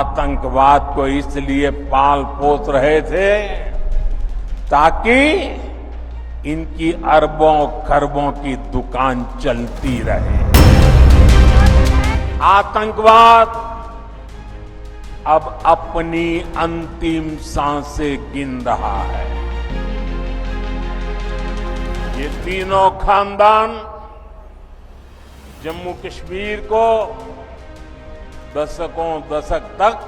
आतंकवाद को इसलिए पाल पोस रहे थे ताकि इनकी अरबों खरबों की दुकान चलती रहे। आतंकवाद अब अपनी अंतिम सांसें गिन रहा है। ये तीनों खानदान जम्मू कश्मीर को दशक तक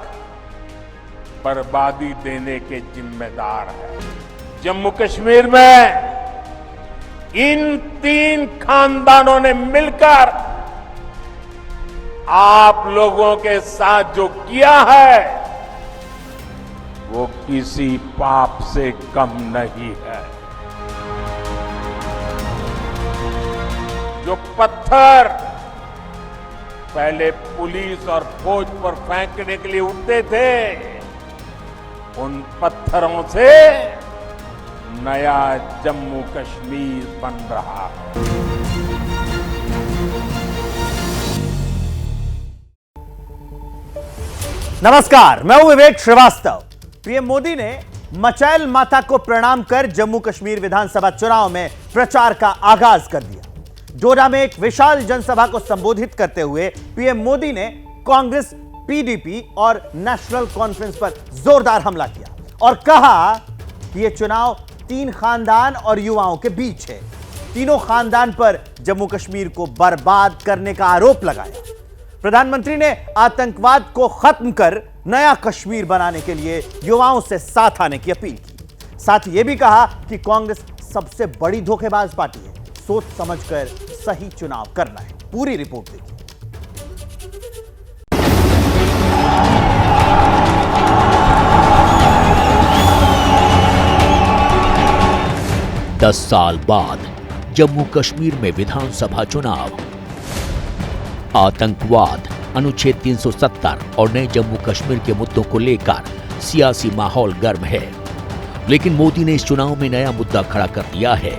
बर्बादी देने के जिम्मेदार है। जम्मू कश्मीर में इन तीन खानदानों ने मिलकर आप लोगों के साथ जो किया है वो किसी पाप से कम नहीं है। जो पत्थर पहले पुलिस और फौज पर फेंकने के लिए उठते थे, उन पत्थरों से नया जम्मू कश्मीर बन रहा है। नमस्कार, मैं हूं विवेक श्रीवास्तव। पीएम मोदी ने मचैल माता को प्रणाम कर जम्मू कश्मीर विधानसभा चुनाव में प्रचार का आगाज कर दिया। डोडा में एक विशाल जनसभा को संबोधित करते हुए पीएम मोदी ने कांग्रेस, पीडीपी और नेशनल कॉन्फ्रेंस पर जोरदार हमला किया और कहा कि यह चुनाव तीन खानदान और युवाओं के बीच है। तीनों खानदान पर जम्मू कश्मीर को बर्बाद करने का आरोप लगाया। प्रधानमंत्री ने आतंकवाद को खत्म कर नया कश्मीर बनाने के लिए युवाओं से साथ आने की अपील की। साथ ही यह भी कहा कि कांग्रेस सबसे बड़ी धोखेबाज पार्टी है, सोच समझकर सही चुनाव करना है। पूरी रिपोर्ट देखिए। 10 साल बाद जम्मू कश्मीर में विधानसभा चुनाव। आतंकवाद, अनुच्छेद 370 और नए जम्मू कश्मीर के मुद्दों को लेकर सियासी माहौल गर्म है, लेकिन मोदी ने इस चुनाव में नया मुद्दा खड़ा कर दिया है।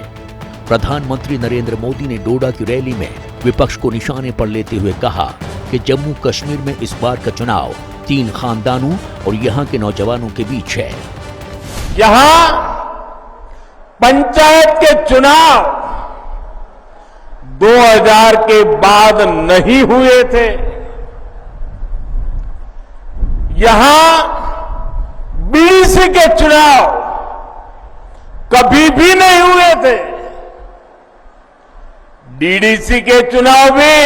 प्रधानमंत्री नरेंद्र मोदी ने डोडा की रैली में विपक्ष को निशाने पर लेते हुए कहा कि जम्मू कश्मीर में इस बार का चुनाव तीन खानदानों और यहां के नौजवानों के बीच है। यहां पंचायत के चुनाव 2000 के बाद नहीं हुए थे। यहां बीडीसी के चुनाव कभी भी नहीं हुए थे। डीडीसी के चुनाव भी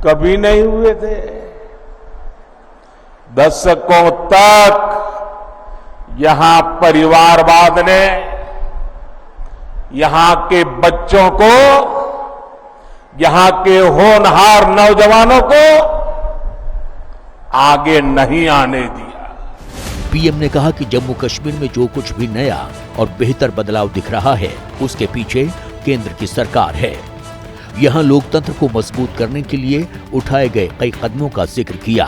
कभी नहीं हुए थे। दशकों तक यहां परिवारवाद ने यहां के बच्चों को, यहां के होनहार नौजवानों को आगे नहीं आने दिया। पीएम ने कहा कि जम्मू कश्मीर में जो कुछ भी नया और बेहतर बदलाव दिख रहा है, उसके पीछे केंद्र की सरकार है। यहां लोकतंत्र को मजबूत करने के लिए उठाए गए कई कदमों का जिक्र किया।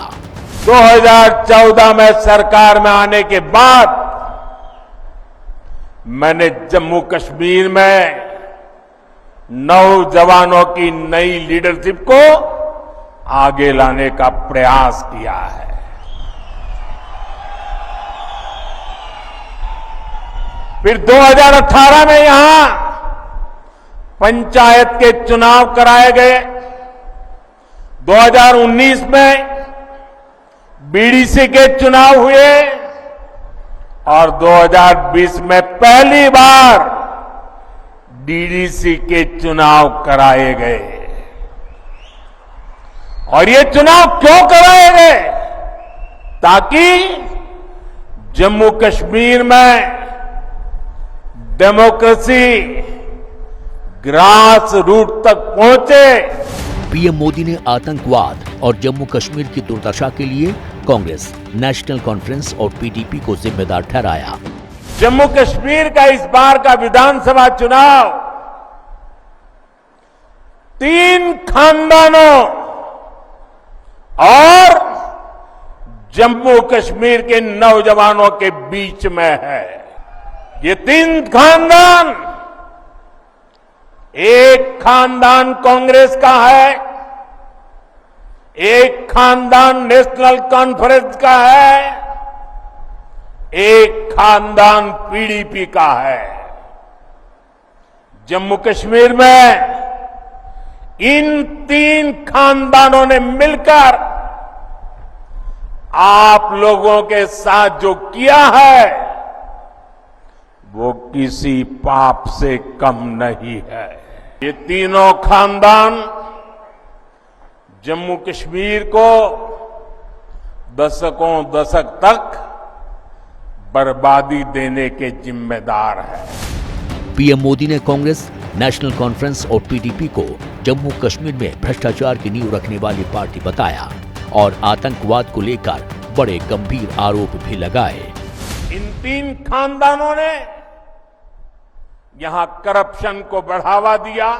2014 में सरकार में आने के बाद मैंने जम्मू कश्मीर में नौजवानों की नई लीडरशिप को आगे लाने का प्रयास किया है। फिर 2018 में यहां पंचायत के चुनाव कराए गए। 2019 में बीडीसी के चुनाव हुए और 2020 में पहली बार डीडीसी के चुनाव कराए गए। और ये चुनाव क्यों कराए गए? ताकि जम्मू कश्मीर में डेमोक्रेसी ग्रास रूट तक पहुंचे। पीएम मोदी ने आतंकवाद और जम्मू कश्मीर की दुर्दशा के लिए कांग्रेस, नेशनल कॉन्फ्रेंस और पीडीपी को जिम्मेदार ठहराया। जम्मू कश्मीर का इस बार का विधानसभा चुनाव तीन खानदानों और जम्मू कश्मीर के नौजवानों के बीच में है। ये तीन खानदान, एक खानदान कांग्रेस का है, एक खानदान नेशनल कॉन्फ्रेंस का है, एक खानदान पीडीपी का है। जम्मू कश्मीर में इन तीन खानदानों ने मिलकर आप लोगों के साथ जो किया है वो किसी पाप से कम नहीं है। ये तीनों खानदान जम्मू कश्मीर को दशकों दशक तक बर्बादी देने के जिम्मेदार है। पीएम मोदी ने कांग्रेस, नेशनल कॉन्फ्रेंस और पीडीपी को जम्मू कश्मीर में भ्रष्टाचार की नींव रखने वाली पार्टी बताया और आतंकवाद को लेकर बड़े गंभीर आरोप भी लगाए। इन तीन खानदानों ने यहां करप्शन को बढ़ावा दिया।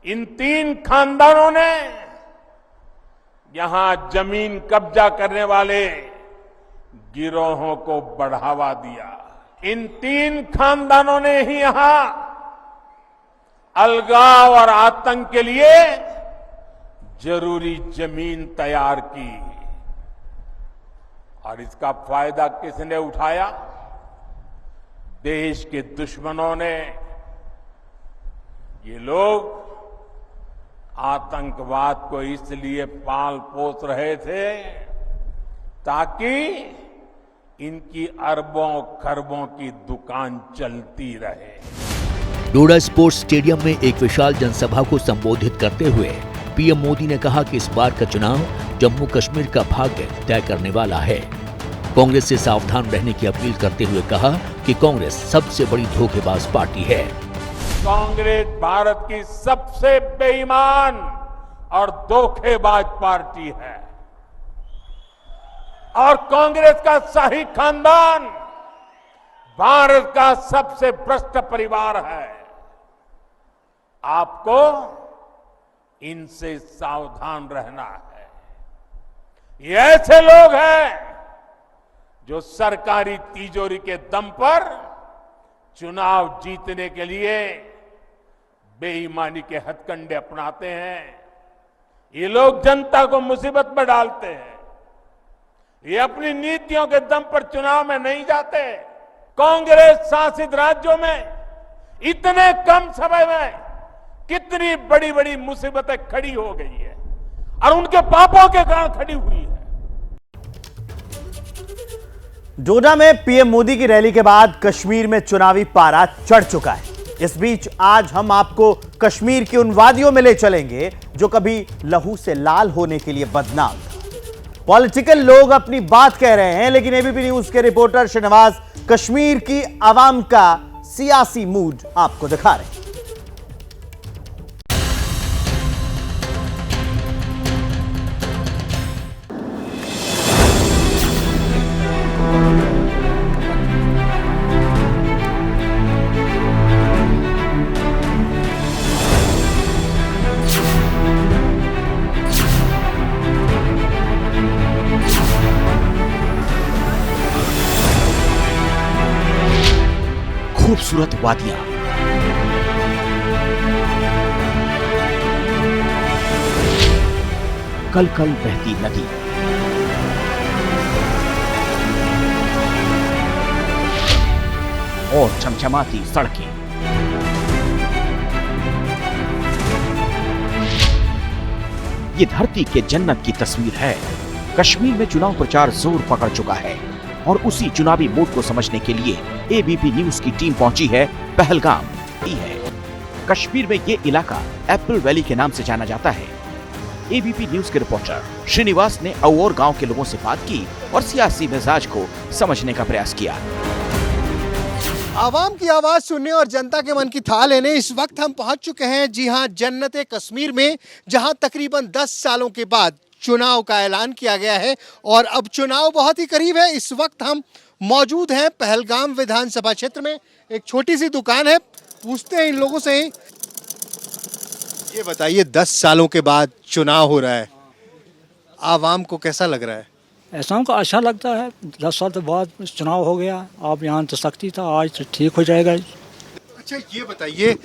इन तीन खानदानों ने यहां जमीन कब्जा करने वाले गिरोहों को बढ़ावा दिया। इन तीन खानदानों ने ही यहां अलगाव और आतंक के लिए जरूरी जमीन तैयार की और इसका फायदा किसने उठाया? देश के दुश्मनों ने। ये लोग आतंकवाद को इसलिए पाल पोस रहे थे ताकि इनकी अरबों खरबों की दुकान चलती रहे। डोडा स्पोर्ट्स स्टेडियम में एक विशाल जनसभा को संबोधित करते हुए पीएम मोदी ने कहा कि इस बार का चुनाव जम्मू कश्मीर का भाग्य तय करने वाला है। कांग्रेस से सावधान रहने की अपील करते हुए कहा कि कांग्रेस सबसे बड़ी धोखेबाज पार्टी है। कांग्रेस भारत की सबसे बेईमान और धोखेबाज पार्टी है और कांग्रेस का शाही खानदान भारत का सबसे भ्रष्ट परिवार है। आपको इनसे सावधान रहना है। ये ऐसे लोग हैं जो सरकारी तिजोरी के दम पर चुनाव जीतने के लिए बेईमानी के हथकंडे अपनाते हैं। ये लोग जनता को मुसीबत में डालते हैं। ये अपनी नीतियों के दम पर चुनाव में नहीं जाते। कांग्रेस शासित राज्यों में इतने कम समय में कितनी बड़ी बड़ी मुसीबतें खड़ी हो गई है और उनके पापों के कारण खड़ी हुई है। डोडा में पीएम मोदी की रैली के बाद कश्मीर में चुनावी पारा चढ़ चुका है। इस बीच आज हम आपको कश्मीर की उन वादियों में ले चलेंगे जो कभी लहू से लाल होने के लिए बदनाम था। पॉलिटिकल लोग अपनी बात कह रहे हैं, लेकिन एबीपी न्यूज के रिपोर्टर श्रीनिवास कश्मीर की आवाम का सियासी मूड आपको दिखा रहे हैं। खूबसूरत वादियां, कल कल बहती नदी, और चमचमाती सड़कें। ये धरती के जन्नत की तस्वीर है। कश्मीर में चुनाव प्रचार जोर पकड़ चुका है और उसी चुनावी मूड को समझने के लिए एबीपी न्यूज की टीम पहुंची है पहलगाम। कश्मीर में ये इलाका एप्पल वैली के नाम से जाना जाता है। एबीपी न्यूज के रिपोर्टर श्रीनिवास ने अवोर गांव के लोगों से बात की और सियासी मिजाज को समझने का प्रयास किया। आवाम की आवाज सुनने और जनता के मन की थाह लेने इस वक्त हम पहुंच चुके हैं, जी हां, जन्नत कश्मीर में, जहां तकरीबन 10 सालों के बाद चुनाव का ऐलान किया गया है और अब चुनाव बहुत ही करीब है। इस वक्त हम मौजूद हैं पहलगाम विधानसभा क्षेत्र में। एक छोटी सी दुकान है, पूछते हैं इन लोगों से। ये बताइए, 10 सालों के बाद चुनाव हो रहा है, आवाम को कैसा लग रहा है? ऐसा को अच्छा लगता है। 10 साल के बाद चुनाव हो गया, अब यहाँ तो सख्ती था, आज तो ठीक हो जाएगा। अच्छा ये बताइए,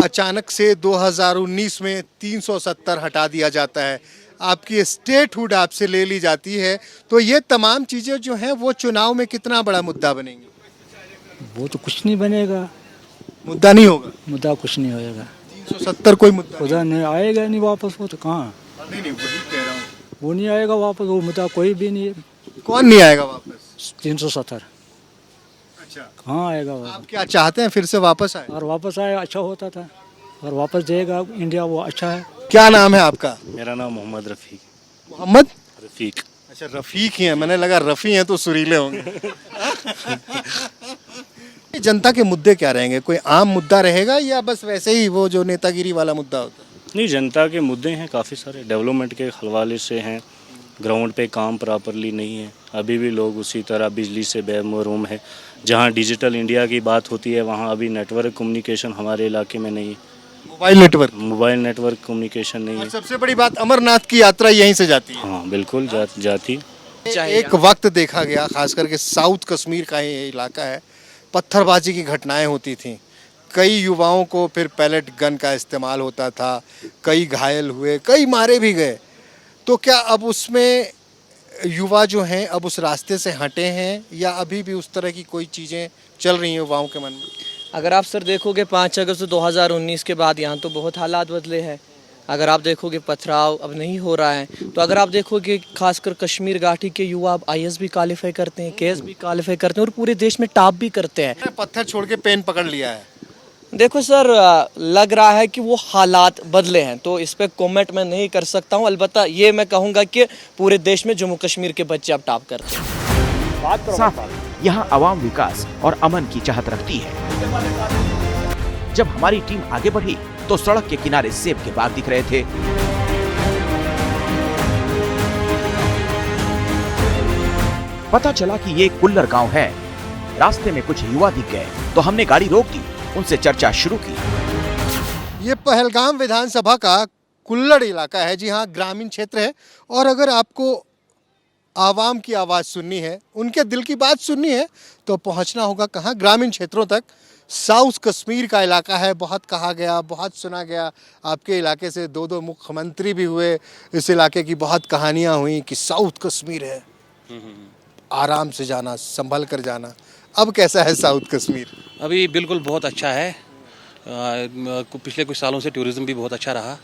अचानक से 2019 में 370 हटा दिया जाता है, आपकी स्टेटहुड आपसे ले ली जाती है, तो ये तमाम चीज़ें जो हैं वो चुनाव में कितना बड़ा मुद्दा बनेंगी? वो तो कुछ नहीं बनेगा, मुद्दा नहीं होगा। मुद्दा कुछ नहीं होएगा, 370 कोई मुद्दा नहीं। उधर नहीं आएगा नहीं वापस, वो तो कहाँ, नहीं नहीं, वही कह रहा हूँ। वो नहीं आएगा वापस, वो मुद्दा कोई भी नहीं है। कौन नहीं आएगा वापस? 370 अच्छा, कहाँ आएगा वापस? आप क्या चाहते हैं फिर से वापस आए? और वापस आए अच्छा होता था, और वापस देगा इंडिया वो अच्छा है। क्या नाम है आपका? मेरा नाम मोहम्मद रफ़ीक। मोहम्मद रफ़ीक। अच्छा, रफीक ही है, मैंने लगा रफी हैं तो सुरीले होंगे। जनता के मुद्दे क्या रहेंगे? कोई आम मुद्दा रहेगा या बस वैसे ही वो जो नेतागिरी वाला मुद्दा होता है? नहीं, जनता के मुद्दे हैं काफ़ी सारे, डेवलपमेंट के हवाले से हैं। ग्राउंड पे काम प्रॉपरली नहीं है, अभी भी लोग उसी तरह बिजली से बेमहरूम है। जहाँ डिजिटल इंडिया की बात होती है वहाँ अभी नेटवर्क कम्युनिकेशन हमारे इलाके में नहीं है, मोबाइल नेटवर्क कम्युनिकेशन नहीं और है। सबसे बड़ी बात, अमरनाथ की यात्रा यहीं से जाती है। हाँ बिल्कुल, जाती। एक वक्त देखा गया, खास करके साउथ कश्मीर का ये इलाका है, पत्थरबाजी की घटनाएं होती थीं। कई युवाओं को फिर पैलेट गन का इस्तेमाल होता था, कई घायल हुए, कई मारे भी गए। तो क्या अब उसमें युवा जो हैं अब उस रास्ते से हटे हैं या अभी भी उस तरह की कोई चीज़ें चल रही हैं युवाओं के मन में? अगर आप सर देखोगे 5 अगस्त 2019 के बाद यहाँ तो बहुत हालात बदले हैं। अगर आप देखोगे पथराव अब नहीं हो रहा है, तो अगर आप देखोगे खासकर कश्मीर घाटी के युवा अब IAS भी क्वालिफाई करते हैं, KS भी क्वालिफाई करते हैं और पूरे देश में टॉप भी करते हैं। पत्थर छोड़ के पेन पकड़ लिया है। देखो सर, लग रहा है कि वो हालात बदले हैं, तो इस पे कमेंट मैं नहीं कर सकता हूँ। अलबत्ता ये मैं कहूँगा कि पूरे देश में जम्मू कश्मीर के बच्चे अब टॉप करते हैं। साफ है, यहाँ आवाम विकास और अमन की चाहत रखती है। जब हमारी टीम आगे बढ़ी तो सड़क के किनारे सेब के बाग दिख रहे थे। पता चला कि ये कुल्लर गांव है। रास्ते में कुछ युवा दिख गए तो हमने गाड़ी रोक दी, उनसे चर्चा शुरू की। ये पहलगाम विधानसभा का कुल्लड़ इलाका है, जी हाँ, ग्रामीण क्षेत्र है। और अगर आपको आवाम की आवाज़ सुननी है, उनके दिल की बात सुननी है, तो पहुंचना होगा कहाँ? ग्रामीण क्षेत्रों तक। साउथ कश्मीर का इलाका है, बहुत कहा गया, बहुत सुना गया। आपके इलाके से 2 मुख्यमंत्री भी हुए, इस इलाके की बहुत कहानियाँ हुई कि साउथ कश्मीर है, आराम से जाना, संभल कर जाना। अब कैसा है साउथ कश्मीर? अभी बिल्कुल बहुत अच्छा है। पिछले कुछ सालों से टूरिज़्म भी बहुत अच्छा रहा,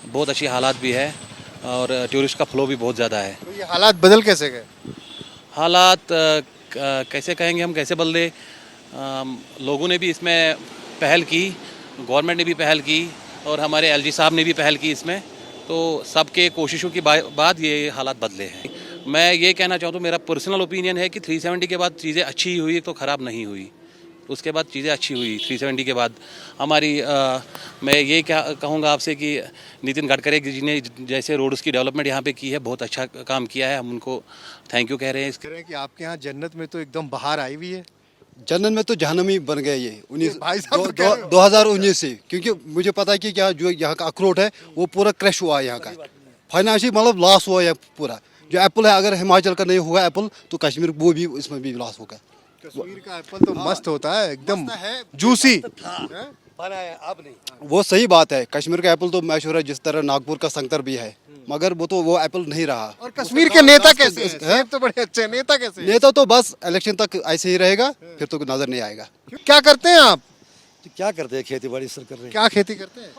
बहुत अच्छी हालात भी है और टूरिस्ट का फ्लो भी बहुत ज़्यादा है। तो ये हालात बदल कैसे गए? हालात कैसे कहेंगे हम, कैसे बदले? लोगों ने भी इसमें पहल की, गवर्नमेंट ने भी पहल की और हमारे LG साहब ने भी पहल की इसमें, तो सबके कोशिशों की बाद ये हालात बदले हैं। मैं ये कहना चाहूँ तो मेरा पर्सनल ओपिनियन है कि 370 के बाद चीज़ें अच्छी ही हुई तो ख़राब नहीं हुई। उसके बाद चीज़ें अच्छी हुई 370 के बाद हमारी। मैं ये क्या कहूँगा आपसे कि नितिन गडकरी जी ने जैसे रोड्स की डेवलपमेंट यहाँ पे की है, बहुत अच्छा काम किया है, हम उनको थैंक यू कह रहे हैं। कह रहे हैं कि आपके यहाँ जन्नत में तो एकदम बाहर आई हुई है। जन्नत में तो जहन्नम ही बन गया ये भाई साहब तो कह रहे हो। 2019 से, क्योंकि मुझे पता है कि क्या जो यहाँ का अखरोट है वो पूरा क्रैश हुआ है, यहाँ का फाइनेंशियल मतलब लॉस हुआ है पूरा। जो एप्पल है, अगर हिमाचल का नहीं होगा एप्पल तो कश्मीर वो भी इसमें भी लॉस होगा। कश्मीर का एप्पल तो मस्त होता है, एकदम जूसी। अब नहीं, वो सही बात है। कश्मीर का एप्पल तो मशहूर है, जिस तरह नागपुर का संकर भी है, मगर वो एप्पल नहीं रहा। और कश्मीर के नेता कैसे हैं? सेब तो बड़े अच्छे नेता कैसे हैं? नेता तो बस इलेक्शन तक ऐसे ही रहेगा, फिर तो नजर नहीं आएगा। क्या करते हैं आप? क्या करते हैं, खेती बाड़ी सर कर रहे हैं। क्या खेती करते हैं?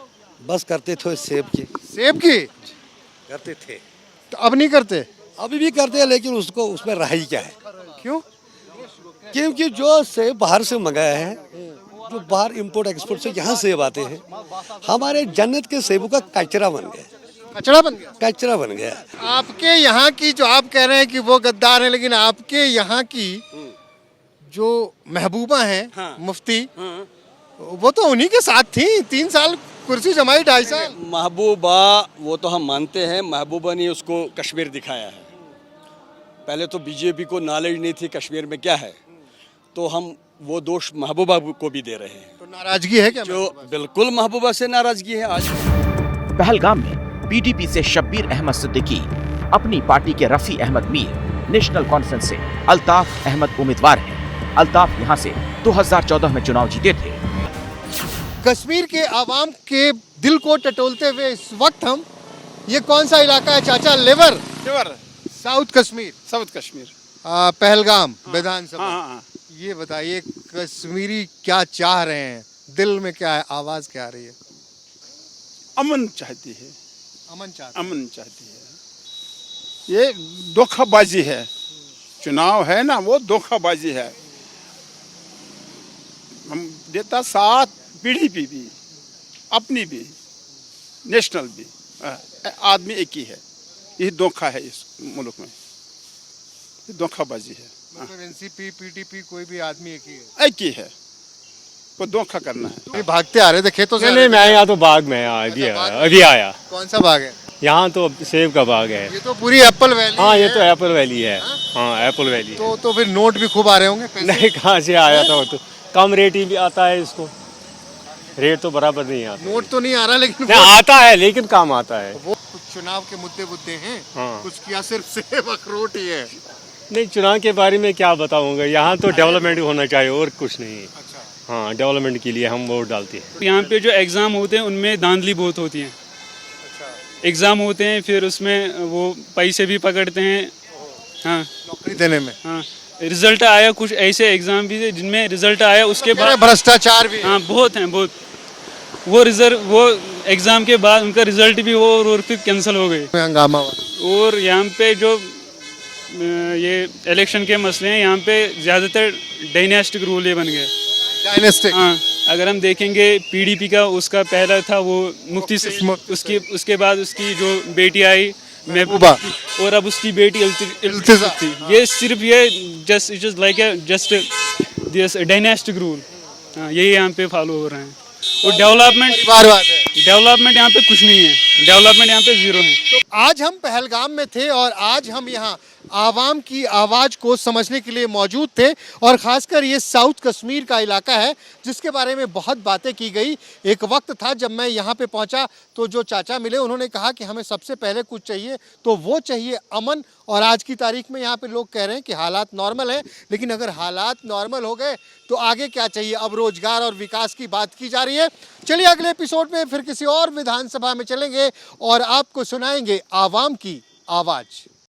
बस करते थे सेब की। सेब की करते थे, तो अब नहीं करते? अभी भी करते हैं, लेकिन उसको उसमें रहा ही क्या है। क्यों? क्योंकि जो सेब बाहर से मंगाया है, जो बाहर इंपोर्ट एक्सपोर्ट से यहाँ सेब आते हैं, हमारे जन्नत के सेबों का कचरा बन गया। कचरा बन गया? कचरा बन गया। आपके यहाँ की, जो आप कह रहे हैं कि वो गद्दार है, लेकिन आपके यहाँ की जो महबूबा हैं, हाँ, मुफ्ती, वो तो उन्हीं के साथ थी। 3 साल कुर्सी जमाई, 2.5 साल। महबूबा वो तो हम मानते हैं, महबूबा ने उसको कश्मीर दिखाया है। पहले तो बीजेपी को नॉलेज नहीं थी कश्मीर में क्या है, तो हम वो दोष महबूबा को भी दे रहे हैं। तो नाराजगी है क्या? जो बिल्कुल महबूबा से नाराजगी है आज। पहलगाम में PDP से शब्बीर अहमद सिद्दीकी, अपनी पार्टी के रफी अहमद मीर, नेशनल कॉन्फ्रेंस से अल्ताफ अहमद उम्मीदवार हैं। अल्ताफ यहाँ से 2014 में चुनाव जीते थे। कश्मीर के आवाम के दिल को टटोलते हुए इस वक्त हम ये कौन सा इलाका है चाचा? लेवर साउथ कश्मीर, पहलगाम विधानसभा। ये बताइए कश्मीरी क्या चाह रहे हैं, दिल में क्या है, आवाज क्या आ रही है? अमन चाहती है, अमन चाहती है। ये धोखाबाजी है, चुनाव है ना वो धोखाबाजी है। हम देता साथ पीडीपी भी, अपनी भी, नेशनल भी, आदमी एक ही है। ये धोखा है इस मुल्क में, ये धोखाबाजी है। मतलब एनसीपी पीटीपी कोई भी आदमी एक ही है, को धोखा करना है। ये भागते आ रहे थे खेतों से? नहीं, मैं यहाँ तो बाग में अभी आया। कौन सा बाग है? यहाँ तो सेब का बाग है। ये तो पूरी एप्पल वैली। हाँ, ये तो एप्पल वैली है। हाँ, एप्पल वैली। तो फिर नोट भी खूब आ रहे होंगे? नहीं, कहाँ से आया था? तो कम रेट ही भी आता है, इसको रेट तो बराबर नहीं आता। नोट तो नहीं आ रहा, लेकिन आता है, लेकिन काम आता है। वो कुछ चुनाव के मुद्दे हैं। हाँ। कुछ किया सिर्फ सेब अखरोट ही है। नहीं, चुनाव के बारे में क्या बताऊंगा। यहाँ तो डेवलपमेंट होना चाहिए और कुछ नहीं। अच्छा। हाँ, डेवलपमेंट के लिए हम वोट डालते हैं। यहाँ पे जो एग्ज़ाम होते हैं उनमें धांधली बहुत होती है। एग्ज़ाम होते हैं, फिर उसमें वो पैसे भी पकड़ते हैं। हाँ, नौकरी देने में। हाँ, रिजल्ट आया, कुछ ऐसे एग्ज़ाम भी थे जिनमें रिजल्ट आया उसके बाद भ्रष्टाचार भी। हाँ, बहुत हैं, बहुत। वो एग्ज़ाम के बाद उनका रिजल्ट भी हो और फिर कैंसिल हो गए। हंगामा। और यहाँ पे जो ये इलेक्शन के मसले हैं, यहाँ पे ज़्यादातर डायनेस्टिक रूल ये बन गए। डायनेस्टिक? हाँ, अगर हम देखेंगे पीडीपी का उसका पहला था वो मुफ्ती से, उसके बाद उसकी जो बेटी आई महबूबा, और अब उसकी बेटी इल्तिजा थी। ये सिर्फ ये just like just this dynastic rule, यही यहाँ पे फॉलो हो रहे हैं। और डेवलपमेंट यहाँ पे कुछ नहीं है, डेवलपमेंट यहाँ पे जीरो है। तो आज हम पहलगाम में थे और आज हम यहाँ आवाम की आवाज को समझने के लिए मौजूद थे, और खासकर ये साउथ कश्मीर का इलाका है जिसके बारे में बहुत बातें की गई। एक वक्त था जब मैं यहाँ पे पहुँचा तो जो चाचा मिले उन्होंने कहा कि हमें सबसे पहले कुछ चाहिए तो वो चाहिए अमन। और आज की तारीख में यहाँ पे लोग कह रहे हैं कि हालात नॉर्मल हैं, लेकिन अगर हालात नॉर्मल हो गए तो आगे क्या चाहिए? अब रोजगार और विकास की बात की जा रही है। चलिए अगले एपिसोड में फिर किसी और विधानसभा में चलेंगे और आपको सुनाएंगे आवाम की आवाज़।